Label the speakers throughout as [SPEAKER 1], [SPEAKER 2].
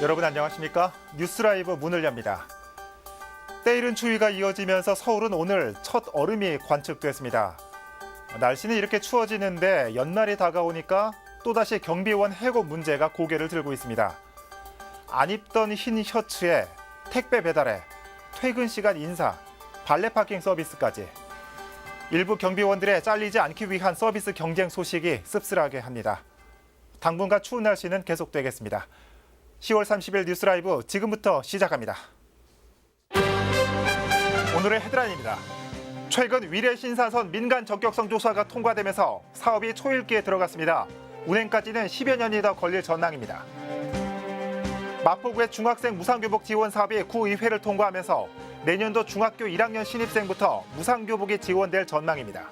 [SPEAKER 1] 여러분 안녕하십니까? 뉴스라이브 문을 엽니다. 때이른 추위가 이어지면서 서울은 오늘 첫 얼음이 관측됐습니다. 날씨는 이렇게 추워지는데 연말이 다가오니까 또다시 경비원 해고 문제가 고개를 들고 있습니다. 안 입던 흰 셔츠에 택배 배달에 퇴근 시간 인사, 발레 파킹 서비스까지. 일부 경비원들의 잘리지 않기 위한 서비스 경쟁 소식이 씁쓸하게 합니다. 당분간 추운 날씨는 계속되겠습니다. 10월 30일 뉴스라이브 지금부터 시작합니다. 오늘의 헤드라인입니다. 최근 위례 신사선 민간 적격성 조사가 통과되면서 사업이 초읽기에 들어갔습니다. 운행까지는 10여 년이 더 걸릴 전망입니다. 마포구의 중학생 무상교복 지원 사업이 구의회를 통과하면서 내년도 중학교 1학년 신입생부터 무상교복이 지원될 전망입니다.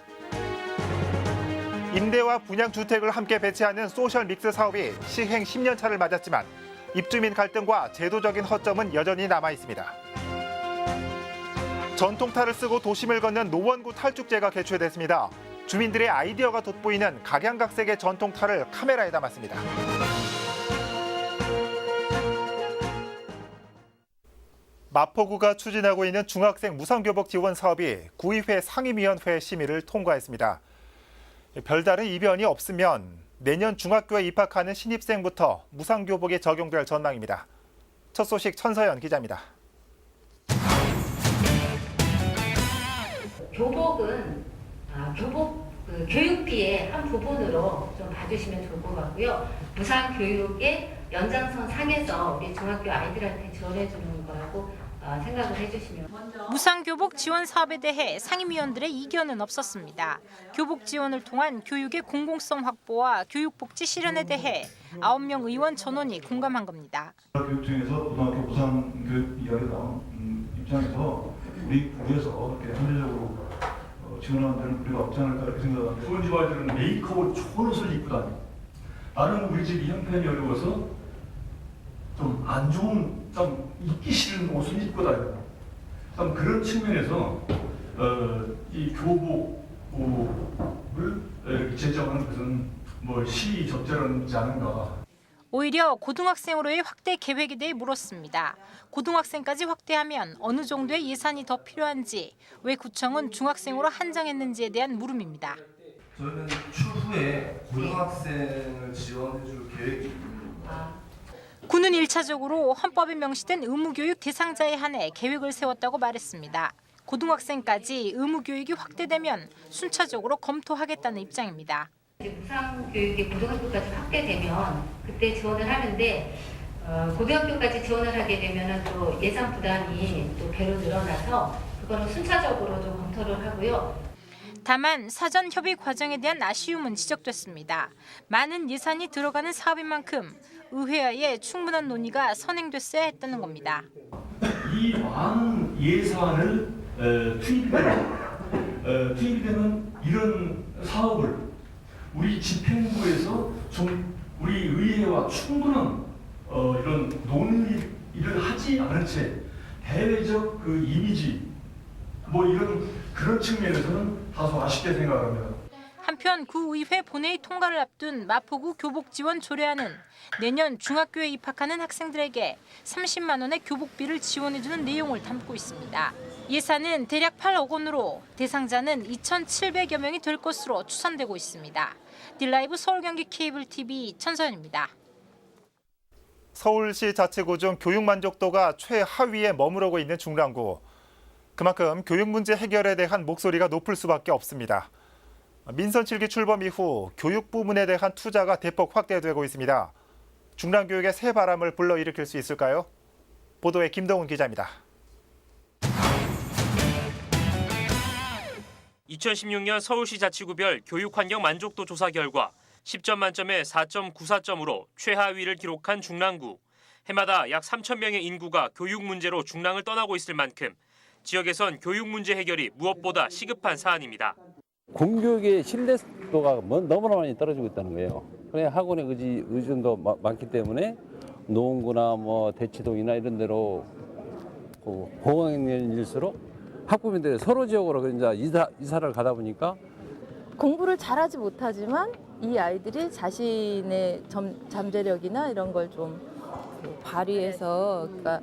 [SPEAKER 1] 임대와 분양주택을 함께 배치하는 소셜믹스 사업이 시행 10년 차를 맞았지만 입주민 갈등과 제도적인 허점은 여전히 남아있습니다. 전통탈을 쓰고 도심을 걷는 노원구 탈축제가 개최됐습니다. 주민들의 아이디어가 돋보이는 각양각색의 전통탈을 카메라에 담았습니다. 마포구가 추진하고 있는 중학생 무상교복 지원 사업이 구의회 상임위원회 심의를 통과했습니다. 별다른 이변이 없으면 내년 중학교에 입학하는 신입생부터 무상교복이 적용될 전망입니다. 첫 소식 천서연 기자입니다.
[SPEAKER 2] 교복은 교육비의 한 부분으로 좀 봐주시면 좋을 것 같고요. 무상교육의 연장선 상에서 우리 중학교 아이들한테 지원해주는 거라고 생각을 해주시면.
[SPEAKER 3] 무상교복 지원 사업에 대해 상임위원들의 이견은 없었습니다. 교복 지원을 통한 교육의 공공성 확보와 교육복지 실현에 대해 9명 의원 전원이 공감한 겁니다.
[SPEAKER 4] 교육 중에서 고등학교 무상교육 이야기 나온 입장에서 우리 구에서 이렇게 현실적으로 지원하는 데는 우리가 없지 않을까 이렇게 생각합니다. 좋은 집 아이들은 메이크업으로 좋은 옷을 입고 다니고 나는 우리 집이 형편이 어려워서 좀 안 좋은, 좀 입기 싫은 옷을 입고 다니고 좀 그런 측면에서 이 교복을 제정하는 것은 뭐 시적절하지 않은가.
[SPEAKER 3] 오히려 고등학생으로의 확대 계획에 대해 물었습니다. 고등학생까지 확대하면 어느 정도의 예산이 더 필요한지, 왜 구청은 중학생으로 한정했는지에 대한 물음입니다.
[SPEAKER 5] 저희는 추후에 고등학생을 지원해줄 계획입니다.
[SPEAKER 3] 구는 1차적으로 헌법에 명시된 의무교육 대상자에 한해 계획을 세웠다고 말했습니다. 고등학생까지 의무교육이 확대되면 순차적으로 검토하겠다는 입장입니다.
[SPEAKER 2] 무상교육이 고등학교까지 확대되면 그때 지원을 하는데 고등학교까지 지원을 하게 되면 또 예산 부담이 또 배로 늘어나서 그거는 순차적으로 좀 검토를 하고요.
[SPEAKER 3] 다만 사전 협의 과정에 대한 아쉬움은 지적됐습니다. 많은 예산이 들어가는 사업인 만큼 의회와의 충분한 논의가 선행됐어야 했다는 겁니다.
[SPEAKER 4] 이 많은 예산을 투입되는 이런 사업을 우리 집행부에서 좀 우리 의회와 충분한 이런 논의를 하지 않은 채 대외적 그 이미지 뭐 이런 그런 측면에서는 다소 아쉽게 생각합니다.
[SPEAKER 3] 한편 구의회 본회의 통과를 앞둔 마포구 교복 지원 조례안은 내년 중학교에 입학하는 학생들에게 30만 원의 교복비를 지원해주는 내용을 담고 있습니다. 예산은 대략 8억 원으로 대상자는 2,700여 명이 될 것으로 추산되고 있습니다. 딜라이브 서울 경기 케이블 TV 천서연입니다.
[SPEAKER 1] 서울시 자치구 중 교육 만족도가 최하위에 머무르고 있는 중랑구. 그만큼 교육 문제 해결에 대한 목소리가 높을 수밖에 없습니다. 민선 7기 출범 이후 교육 부문에 대한 투자가 대폭 확대되고 있습니다. 중랑교육의 새 바람을 불러일으킬 수 있을까요? 보도에 김동훈 기자입니다.
[SPEAKER 6] 2016년 서울시 자치구별 교육환경 만족도 조사 결과 10점 만점에 4.94점으로 최하위를 기록한 중랑구. 해마다 약 3천 명의 인구가 교육 문제로 중랑을 떠나고 있을 만큼 지역에선 교육 문제 해결이 무엇보다 시급한 사안입니다.
[SPEAKER 7] 공교육의 신뢰도가 너무나 많이 떨어지고 있다는 거예요. 그래 학원의 의존도 많기 때문에 노원구나 뭐 대치동이나 이런 데로 공항일수록 학부모들이 서로 지역으로 이제 이사를 가다 보니까
[SPEAKER 8] 공부를 잘하지 못하지만 이 아이들이 자신의 잠재력이나 이런 걸 좀 발휘해서 그러니까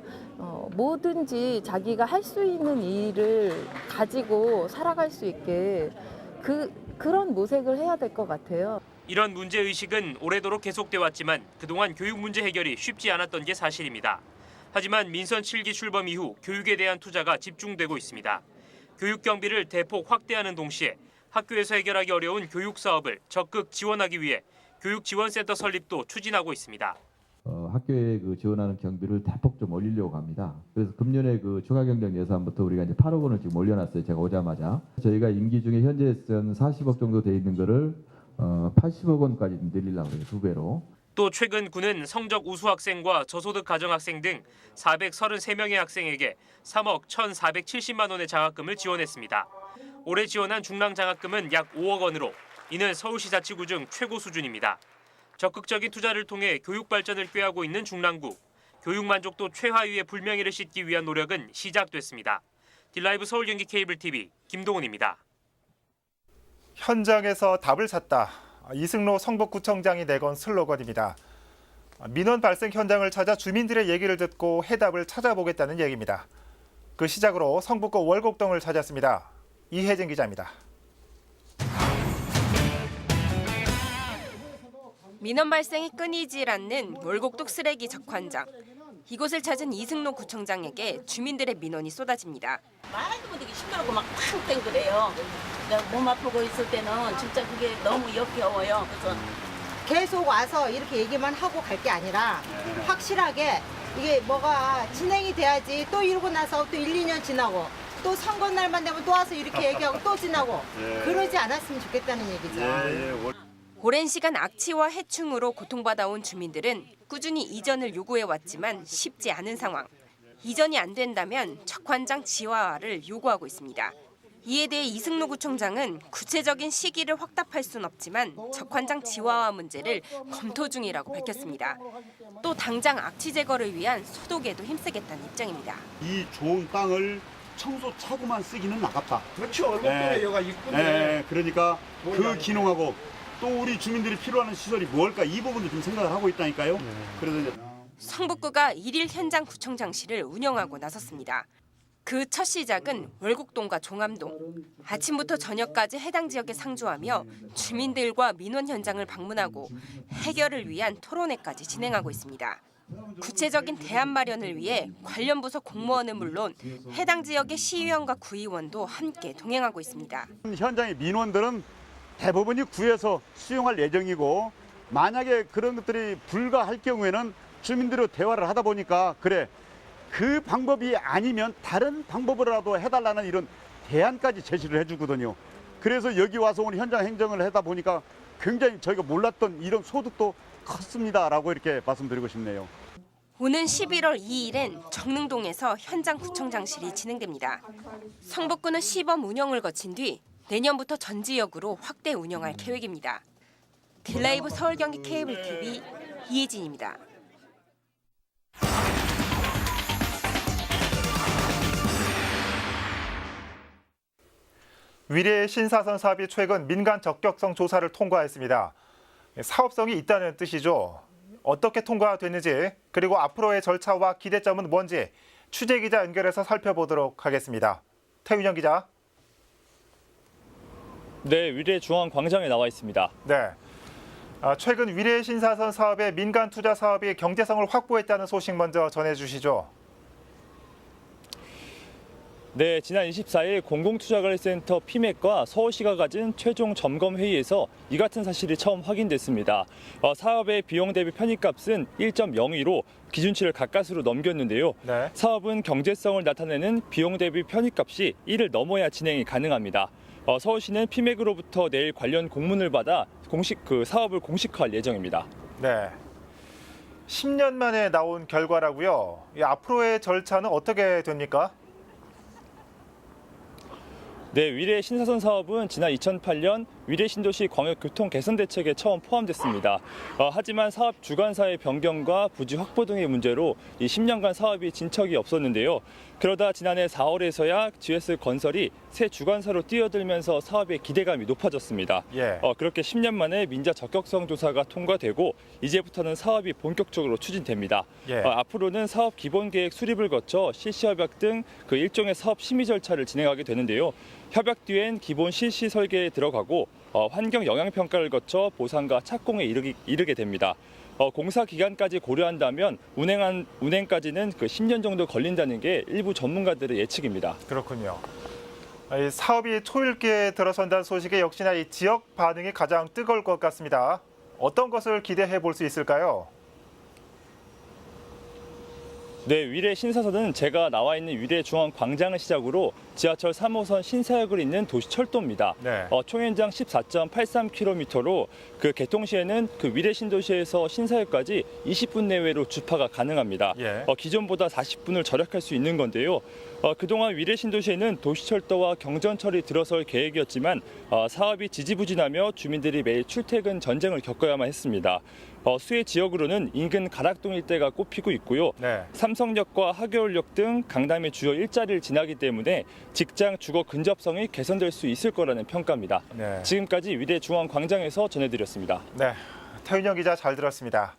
[SPEAKER 8] 뭐든지 자기가 할 수 있는 일을 가지고 살아갈 수 있게 그런 모색을 해야 될 것 같아요.
[SPEAKER 6] 이런 문제의식은 오래도록 계속돼 왔지만 그동안 교육 문제 해결이 쉽지 않았던 게 사실입니다. 하지만 민선 7기 출범 이후 교육에 대한 투자가 집중되고 있습니다. 교육 경비를 대폭 확대하는 동시에 학교에서 해결하기 어려운 교육 사업을 적극 지원하기 위해 교육지원센터 설립도 추진하고 있습니다.
[SPEAKER 9] 학교에 지원하는 경비를 대폭 좀 올리려고 합니다. 그래서 금년에 추가 경정 예산부터 우리가 이제 8억 원을 지금 올려놨어요. 제가 오자마자 저희가 임기 중에 현재 40억 정도 돼 있는 거를 80억 원까지 늘리려고 해요. 2배로.
[SPEAKER 6] 또 최근 군은 성적 우수 학생과 저소득 가정 학생 등 433명의 학생에게 3억 1,470만 원의 장학금을 지원했습니다. 올해 지원한 중랑 장학금은 약 5억 원으로 이는 서울시 자치구 중 최고 수준입니다. 적극적인 투자를 통해 교육 발전을 꾀하고 있는 중랑구. 교육 만족도 최하위의 불명예를 씻기 위한 노력은 시작됐습니다. 딜라이브 서울 경기 케이블 TV 김동훈입니다.
[SPEAKER 1] 현장에서 답을 찾다. 이승로 성북구청장이 내건 슬로건입니다. 민원 발생 현장을 찾아 주민들의 얘기를 듣고 해답을 찾아보겠다는 얘기입니다. 그 시작으로 성북구 월곡동을 찾았습니다. 이혜진 기자입니다.
[SPEAKER 10] 민원 발생이 끊이질 않는 월곡동 쓰레기 적환장. 이곳을 찾은 이승로 구청장에게 주민들의 민원이 쏟아집니다.
[SPEAKER 11] 많은 분들이 힘들고 막 팡 그래요. 몸 아프고 있을 때는 진짜 그게 너무 역겨워요. 그래서
[SPEAKER 12] 계속 와서 이렇게 얘기만 하고 갈 게 아니라 확실하게 이게 뭐가 진행이 돼야지. 또 이러고 나서 또 1, 2년 지나고 또 선거날만 되면 또 와서 이렇게 얘기하고 또 지나고 그러지 않았으면 좋겠다는 얘기죠.
[SPEAKER 10] 오랜 시간 악취와 해충으로 고통받아온 주민들은 꾸준히 이전을 요구해왔지만 쉽지 않은 상황. 이전이 안 된다면 적환장 지하화를 요구하고 있습니다. 이에 대해 이승로 구청장은 구체적인 시기를 확답할 순 없지만 적환장 지하화 문제를 검토 중이라고 밝혔습니다. 또 당장 악취 제거를 위한 소독에도 힘쓰겠다는 입장입니다.
[SPEAKER 13] 이 좋은 땅을 청소 차고만 쓰기는 아깝다.
[SPEAKER 5] 그렇죠. 월곡동에 여가 이쁜데.
[SPEAKER 13] 네, 그러니까 그 기능하고 또 우리 주민들이 필요하는 시설이 뭘까 이 부분도 좀 생각을 하고 있다니까요. 그래서
[SPEAKER 10] 성북구가 일일 현장 구청장실을 운영하고 나섰습니다. 그 첫 시작은 월곡동과 종암동. 아침부터 저녁까지 해당 지역에 상주하며 주민들과 민원 현장을 방문하고 해결을 위한 토론회까지 진행하고 있습니다. 구체적인 대안 마련을 위해 관련 부서 공무원은 물론 해당 지역의 시의원과 구의원도 함께 동행하고 있습니다.
[SPEAKER 13] 현장의 민원들은 대부분이 구에서 수용할 예정이고 만약에 그런 것들이 불가할 경우에는 주민들과 대화를 하다 보니까 그래 그 방법이 아니면 다른 방법으로라도 해달라는 이런 대안까지 제시를 해주거든요. 그래서 여기 와서 오늘 현장 행정을 하다 보니까 굉장히 저희가 몰랐던 이런 소득도 컸습니다라고 이렇게 말씀드리고 싶네요.
[SPEAKER 10] 오는 11월 2일엔 정릉동에서 현장 구청장실이 진행됩니다. 성북구는 시범 운영을 거친 뒤 내년부터 전 지역으로 확대 운영할 계획입니다. 딜라이브 서울 경기 케이블 TV 이혜진입니다.
[SPEAKER 1] 위례 신사선 사업이 최근 민간 적격성 조사를 통과했습니다. 사업성이 있다는 뜻이죠. 어떻게 통과됐는지 그리고 앞으로의 절차와 기대점은 뭔지 취재기자 연결해서 살펴보도록 하겠습니다. 태윤영 기자.
[SPEAKER 14] 네, 위례 중앙광장에 나와 있습니다.
[SPEAKER 1] 네. 최근 위례 신사선 사업의 민간 투자 사업이 경제성을 확보했다는 소식 먼저 전해주시죠.
[SPEAKER 14] 네, 지난 24일 공공투자관리센터 피맥과 서울시가 가진 최종 점검 회의에서 이 같은 사실이 처음 확인됐습니다. 사업의 비용 대비 편입값은 1.02로 기준치를 가까스로 넘겼는데요.
[SPEAKER 1] 네.
[SPEAKER 14] 사업은 경제성을 나타내는 비용 대비 편입값이 1을 넘어야 진행이 가능합니다. 서울시는 피맥으로부터 내일 관련 공문을 받아 사업을 공식화할 예정입니다.
[SPEAKER 1] 네. 10년 만에 나온 결과라고요. 앞으로의 절차는 어떻게 됩니까?
[SPEAKER 14] 네, 위례 신사선 사업은 지난 2008년 위례 신도시 광역 교통 개선 대책에 처음 포함됐습니다. 하지만 사업 주관사의 변경과 부지 확보 등의 문제로 이 10년간 사업이 진척이 없었는데요. 그러다 지난해 4월에서야 GS건설이 새 주관사로 뛰어들면서 사업의 기대감이 높아졌습니다. 그렇게 10년 만에 민자 적격성 조사가 통과되고 이제부터는 사업이 본격적으로 추진됩니다. 앞으로는 사업 기본계획 수립을 거쳐 실시협약 등 그 일종의 사업 심의 절차를 진행하게 되는데요. 협약 뒤엔 기본 실시 설계에 들어가고 환경 영향 평가를 거쳐 보상과 착공에 이르게 됩니다. 공사 기간까지 고려한다면 운행까지는 그 10년 정도 걸린다는 게 일부 전문가들의 예측입니다.
[SPEAKER 1] 그렇군요. 이 사업이 초읽기에 들어선다는 소식에 역시나 이 지역 반응이 가장 뜨거울 것 같습니다. 어떤 것을 기대해 볼 수 있을까요?
[SPEAKER 14] 네, 위례 신사선은 제가 나와 있는 위례 중앙 광장을 시작으로 지하철 3호선 신사역을 잇는 도시철도입니다. 총연장 14.83km로 그 개통 시에는 그 위례 신도시에서 신사역까지 20분 내외로 주파가 가능합니다. 기존보다 40분을 절약할 수 있는 건데요. 그동안 위례 신도시에는 도시철도와 경전철이 들어설 계획이었지만 사업이 지지부진하며 주민들이 매일 출퇴근 전쟁을 겪어야만 했습니다. 수해 지역으로는 인근 가락동 일대가 꼽히고 있고요. 삼성역과 하계울역 등 강남의 주요 일자리를 지나기 때문에 직장 주거 근접성이 개선될 수 있을 거라는 평가입니다. 지금까지 위례 중앙광장에서 전해드렸습니다.
[SPEAKER 1] 네, 태윤영 기자 잘 들었습니다.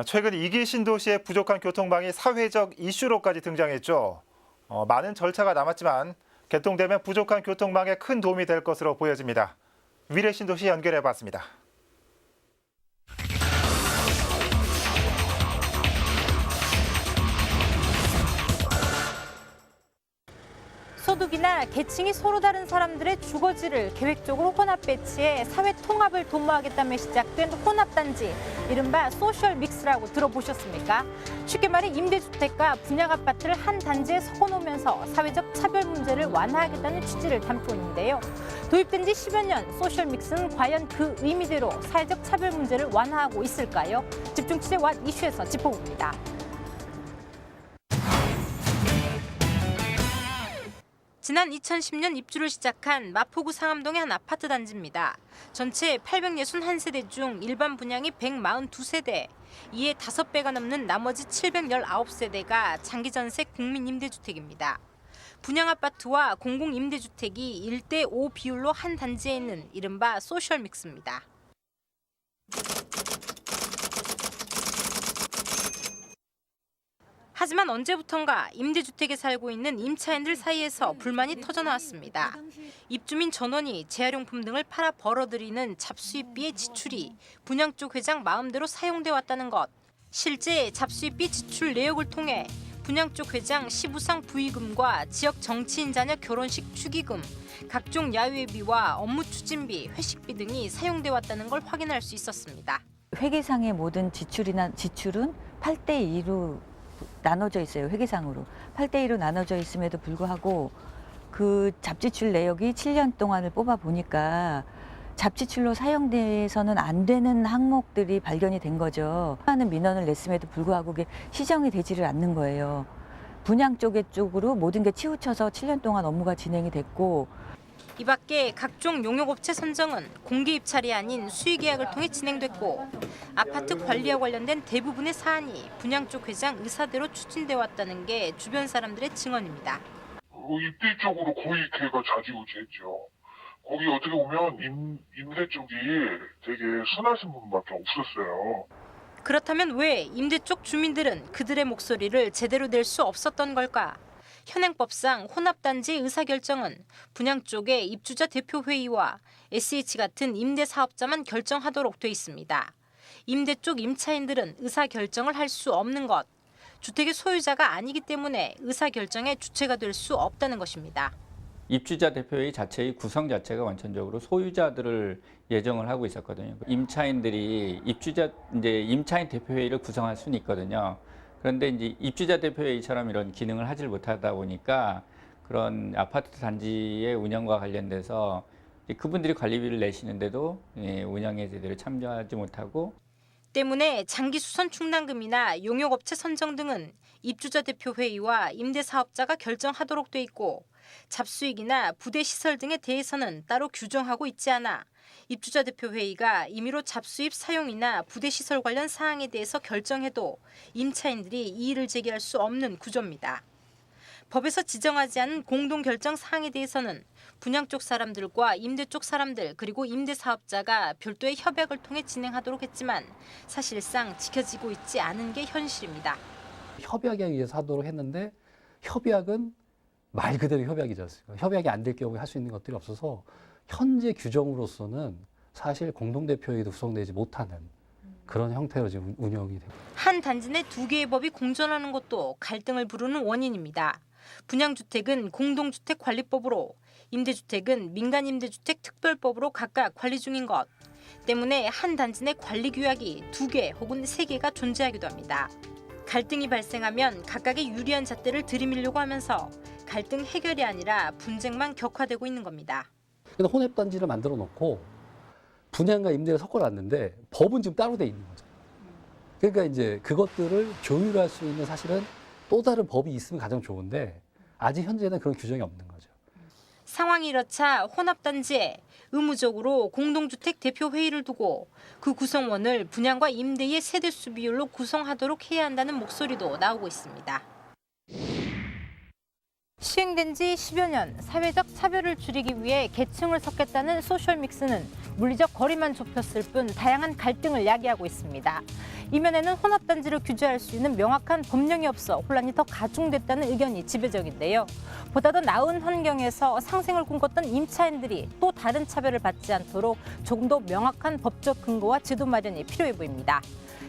[SPEAKER 1] 최근 2기 신도시의 부족한 교통망이 사회적 이슈로까지 등장했죠. 많은 절차가 남았지만 개통되면 부족한 교통망에 큰 도움이 될 것으로 보여집니다. 위례 신도시 연결해봤습니다.
[SPEAKER 3] 소득이나 계층이 서로 다른 사람들의 주거지를 계획적으로 혼합 배치해 사회 통합을 도모하겠다며 시작된 혼합단지, 이른바 소셜 믹스라고 들어보셨습니까? 쉽게 말해 임대주택과 분양아파트를 한 단지에 섞어놓으면서 사회적 차별 문제를 완화하겠다는 취지를 담고 있는데요. 도입된 지 10여 년 소셜 믹스는 과연 그 의미대로 사회적 차별 문제를 완화하고 있을까요? 집중 취재 왓 이슈에서 짚어봅니다. 지난 2010년 입주를 시작한 마포구 상암동의 한 아파트 단지입니다. 전체 861세대 중 일반 분양이 142세대, 이에 5배가 넘는 나머지 719세대가 장기전세 국민임대주택입니다. 분양아파트와 공공임대주택이 1대5 비율로 한 단지에 있는 이른바 소셜 믹스입니다. 하지만 언제부턴가 임대주택에 살고 있는 임차인들 사이에서 불만이 터져나왔습니다. 입주민 전원이 재활용품 등을 팔아 벌어들이는 잡수입비의 지출이 분양 쪽 회장 마음대로 사용돼 왔다는 것. 실제 잡수입비 지출 내역을 통해 분양 쪽 회장 시부상 부의금과 지역 정치인 자녀 결혼식 축의금, 각종 야유회비와 업무 추진비, 회식비 등이 사용돼 왔다는 걸 확인할 수 있었습니다.
[SPEAKER 15] 회계상의 모든 지출은 8대2로 나눠져 있어요. 회계상으로 8대2로 나눠져 있음에도 불구하고 그 잡지출 내역이 7년 동안을 뽑아 보니까 잡지출로 사용돼서는 안 되는 항목들이 발견이 된 거죠. 많은 민원을 냈음에도 불구하고 그게 시정이 되지를 않는 거예요. 분양 쪽으로 모든 게 치우쳐서 7년 동안 업무가 진행이 됐고,
[SPEAKER 3] 이 밖에 각종 용역업체 선정은 공개 입찰이 아닌 수의 계약을 통해 진행됐고, 아파트 관리와 관련된 대부분의 사안이 분양 쪽 회장 의사대로 추진돼 왔다는 게 주변 사람들의 증언입니다.
[SPEAKER 16] 입지 쪽으로 거의 걔가 좌지우지했죠. 거기 어떻게 보면 임대 쪽이 되게 순하신 분밖에 없었어요.
[SPEAKER 3] 그렇다면 왜 임대 쪽 주민들은 그들의 목소리를 제대로 낼 수 없었던 걸까? 현행법상 혼합단지의 의사결정은 분양 쪽의 입주자 대표회의와 SH 같은 임대사업자만 결정하도록 돼 있습니다. 임대 쪽 임차인들은 의사결정을 할 수 없는 것. 주택의 소유자가 아니기 때문에 의사결정의 주체가 될 수 없다는 것입니다.
[SPEAKER 17] 입주자 대표회의 자체의 구성 자체가 원천적으로 소유자들을 예정을 하고 있었거든요. 임차인들이 임차인 대표회의를 구성할 수는 있거든요. 그런데 이제 입주자 대표회의처럼 이런 기능을 하질 못하다 보니까 그런 아파트 단지의 운영과 관련돼서 그분들이 관리비를 내시는데도 운영에 제대로 참여하지 못하고,
[SPEAKER 3] 때문에 장기 수선 충당금이나 용역업체 선정 등은 입주자 대표회의와 임대사업자가 결정하도록 돼 있고, 잡수익이나 부대 시설 등에 대해서는 따로 규정하고 있지 않아 입주자 대표 회의가 임의로 잡수입 사용이나 부대 시설 관련 사항에 대해서 결정해도 임차인들이 이의를 제기할 수 없는 구조입니다. 법에서 지정하지 않은 공동 결정 사항에 대해서는 분양 쪽 사람들과 임대 쪽 사람들 그리고 임대 사업자가 별도의 협약을 통해 진행하도록 했지만 사실상 지켜지고 있지 않은 게 현실입니다.
[SPEAKER 18] 협약에 의해서 하도록 했는데 협약은 말 그대로 협약이지 않습니까? 협약이 안 될 경우에 할 수 있는 것들이 없어서 현재 규정으로서는 사실 공동대표회의도 구성되지 못하는 그런 형태로 지금 운영이 됩니다.
[SPEAKER 3] 한 단지 내 두 개의 법이 공존하는 것도 갈등을 부르는 원인입니다. 분양주택은 공동주택관리법으로, 임대주택은 민간임대주택 특별법으로 각각 관리 중인 것 때문에 한 단지 내 관리규약이 2개 혹은 3개가 존재하기도 합니다. 갈등이 발생하면 각각의 유리한 잣대를 들이밀려고 하면서 갈등 해결이 아니라 분쟁만 격화되고 있는 겁니다.
[SPEAKER 18] 근데 혼합단지를 만들어 놓고 분양과 임대를 섞어놨는데 법은 지금 따로 돼 있는 거죠. 그러니까 이제 그것들을 조율할 수 있는 사실은 또 다른 법이 있으면 가장 좋은데 아직 현재는 그런 규정이 없는 거죠.
[SPEAKER 3] 상황이 이렇자 혼합단지에 의무적으로 공동주택 대표회의를 두고 그 구성원을 분양과 임대의 세대수 비율로 구성하도록 해야 한다는 목소리도 나오고 있습니다. 시행된 지 10여 년, 사회적 차별을 줄이기 위해 계층을 섞겠다는 소셜믹스는 물리적 거리만 좁혔을 뿐 다양한 갈등을 야기하고 있습니다. 이면에는 혼합단지를 규제할 수 있는 명확한 법령이 없어 혼란이 더 가중됐다는 의견이 지배적인데요. 보다 더 나은 환경에서 상생을 꿈꿨던 임차인들이 또 다른 차별을 받지 않도록 조금 더 명확한 법적 근거와 제도 마련이 필요해 보입니다.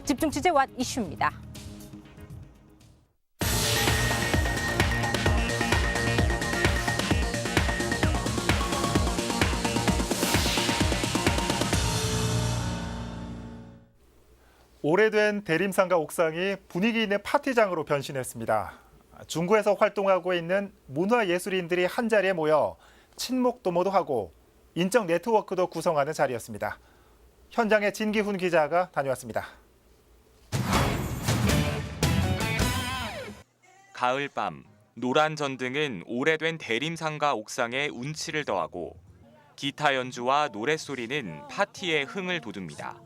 [SPEAKER 3] 집중 취재 왓 이슈입니다.
[SPEAKER 1] 오래된 대림상가 옥상이 분위기 있는 파티장으로 변신했습니다. 중구에서 활동하고 있는 문화예술인들이 한자리에 모여 친목도모도 하고 인적 네트워크도 구성하는 자리였습니다. 현장에 진기훈 기자가 다녀왔습니다.
[SPEAKER 19] 가을밤, 노란 전등은 오래된 대림상가 옥상에 운치를 더하고 기타 연주와 노랫소리는 파티의 흥을 돋웁니다.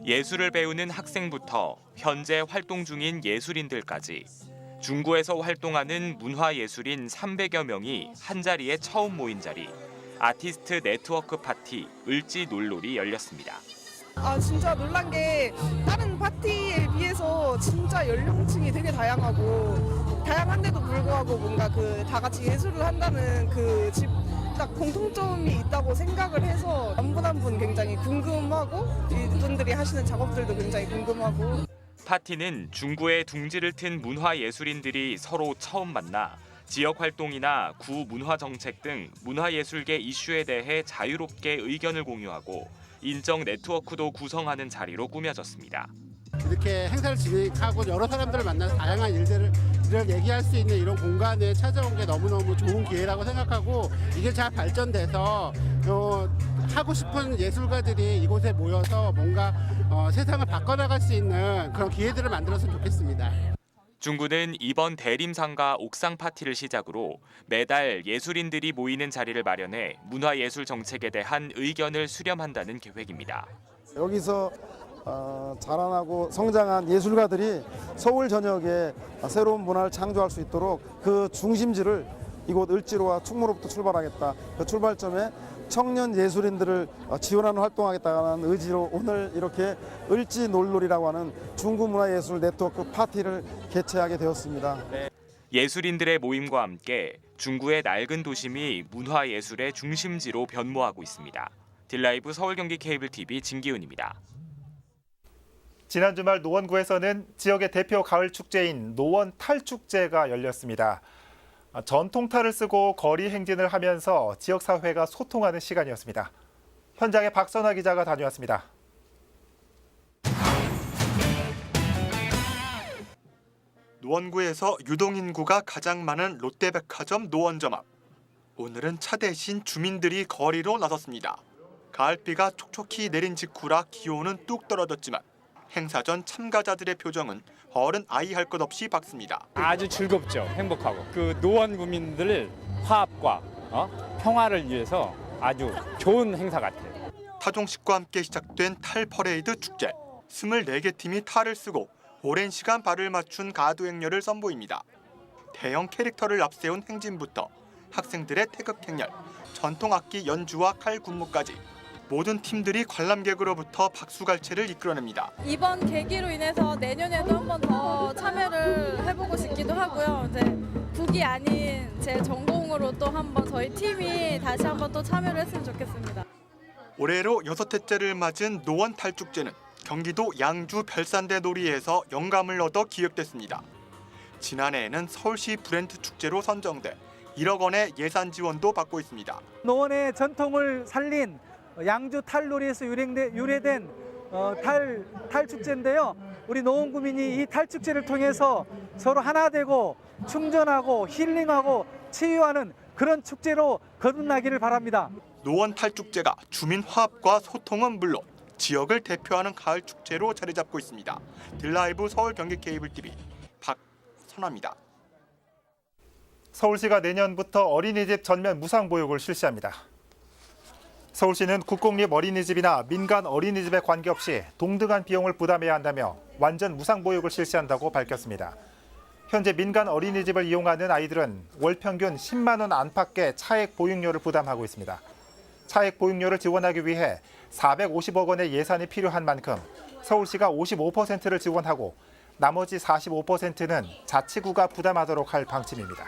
[SPEAKER 19] 예술을 배우는 학생부터 현재 활동 중인 예술인들까지 중구에서 활동하는 문화예술인 300여 명이 한자리에 처음 모인 자리, 아티스트 네트워크 파티 을지놀놀이 열렸습니다.
[SPEAKER 20] 진짜 놀란 게 다른 파티에 비해서 진짜 연령층이 되게 다양한데도 불구하고 뭔가 다 같이 예술을 한다는 딱 공통점이 있다고 생각을 해서 한 분 한 분 굉장히 궁금하고 이분들이 하시는 작업들도 굉장히 궁금하고.
[SPEAKER 19] 파티는 중구에 둥지를 튼 문화예술인들이 서로 처음 만나 지역 활동이나 구 문화 정책 등 문화예술계 이슈에 대해 자유롭게 의견을 공유하고 인적 네트워크도 구성하는 자리로 꾸며졌습니다.
[SPEAKER 21] 이렇게 행사를 진행하고 여러 사람들을 만나서 다양한 일들을 얘기할 수 있는 이런 공간에 찾아온 게 너무너무 좋은 기회라고 생각하고 이게 잘 발전돼서 하고 싶은 예술가들이 이곳에 모여서 뭔가 세상을 바꿔나갈 수 있는 그런 기회들을 만들었으면 좋겠습니다.
[SPEAKER 19] 중구는 이번 대림상가 옥상 파티를 시작으로 매달 예술인들이 모이는 자리를 마련해 문화예술 정책에 대한 의견을 수렴한다는 계획입니다.
[SPEAKER 22] 여기서 자라나고 성장한 예술가들이 서울 전역에 새로운 문화를 창조할 수 있도록 그 중심지를 이곳 을지로와 충무로부터 출발하겠다. 그 출발점에 청년 예술인들을 지원하는 활동하겠다는 의지로 오늘 이렇게 을지놀놀이라고 하는 중구문화예술 네트워크 파티를 개최하게 되었습니다.
[SPEAKER 19] 예술인들의 모임과 함께 중구의 낡은 도심이 문화예술의 중심지로 변모하고 있습니다. 딜라이브 서울 경기 케이블 TV 진기훈입니다.
[SPEAKER 1] 지난 주말 노원구에서는 지역의 대표 가을 축제인 노원 탈축제가 열렸습니다. 전통탈을 쓰고 거리 행진을 하면서 지역사회가 소통하는 시간이었습니다. 현장에 박선아 기자가 다녀왔습니다.
[SPEAKER 23] 노원구에서 유동인구가 가장 많은 롯데백화점 노원점 앞. 오늘은 차 대신 주민들이 거리로 나섰습니다. 가을비가 촉촉히 내린 직후라 기온은 뚝 떨어졌지만 행사 전 참가자들의 표정은 어른 아이 할 것 없이 밝습니다.
[SPEAKER 5] 아주 즐겁죠. 행복하고. 노원 구민들
[SPEAKER 2] 화합과 평화를 위해서 아주 좋은 행사 같아요.
[SPEAKER 23] 타종식과 함께 시작된 탈 퍼레이드 축제. 24개 팀이 탈을 쓰고 오랜 시간 발을 맞춘 가도 행렬을 선보입니다. 대형 캐릭터를 앞세운 행진부터 학생들의 태극 행렬, 전통 악기 연주와 칼 군무까지 모든 팀들이 관람객으로부터 박수갈채를 이끌어냅니다.
[SPEAKER 4] 이번 계기로 인해서 내년에도 한 번 더 참여를 해보고 싶기도 하고요. 이제 국이 아닌 제 전공으로 또 한번 저희 팀이 다시 한번 또 참여를 했으면 좋겠습니다.
[SPEAKER 23] 올해로 6회째를 맞은 노원 탈축제는 경기도 양주 별산대 놀이에서 영감을 얻어 기획됐습니다. 지난해에는 서울시 브랜드 축제로 선정돼 1억 원의 예산 지원도 받고 있습니다.
[SPEAKER 7] 노원의 전통을 살린 양주 탈놀이에서 유래된 탈축제인데요. 우리 노원 구민이 이 탈축제를 통해서 서로 하나 되고 충전하고 힐링하고 치유하는 그런 축제로 거듭나기를 바랍니다.
[SPEAKER 23] 노원 탈축제가 주민 화합과 소통은 물론 지역을 대표하는 가을 축제로 자리 잡고 있습니다. 딜라이브 서울 경기 케이블 TV 박선아입니다.
[SPEAKER 1] 서울시가 내년부터 어린이집 전면 무상 보육을 실시합니다. 서울시는 국공립 어린이집이나 민간 어린이집에 관계없이 동등한 비용을 부담해야 한다며 완전 무상 보육을 실시한다고 밝혔습니다. 현재 민간 어린이집을 이용하는 아이들은 월 평균 10만 원 안팎의 차액 보육료를 부담하고 있습니다. 차액 보육료를 지원하기 위해 450억 원의 예산이 필요한 만큼 서울시가 55%를 지원하고 나머지 45%는 자치구가 부담하도록 할 방침입니다.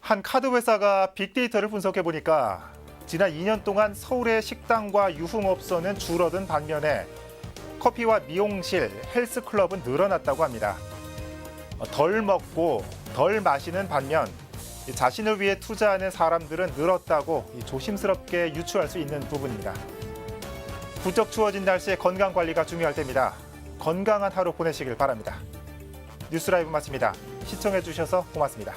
[SPEAKER 1] 한 카드 회사가 빅데이터를 분석해 보니까 지난 2년 동안 서울의 식당과 유흥업소는 줄어든 반면에 커피와 미용실, 헬스클럽은 늘어났다고 합니다. 덜 먹고 덜 마시는 반면 자신을 위해 투자하는 사람들은 늘었다고 조심스럽게 유추할 수 있는 부분입니다. 부쩍 추워진 날씨에 건강 관리가 중요할 때입니다. 건강한 하루 보내시길 바랍니다. 뉴스라이브 마칩니다. 시청해 주셔서 고맙습니다.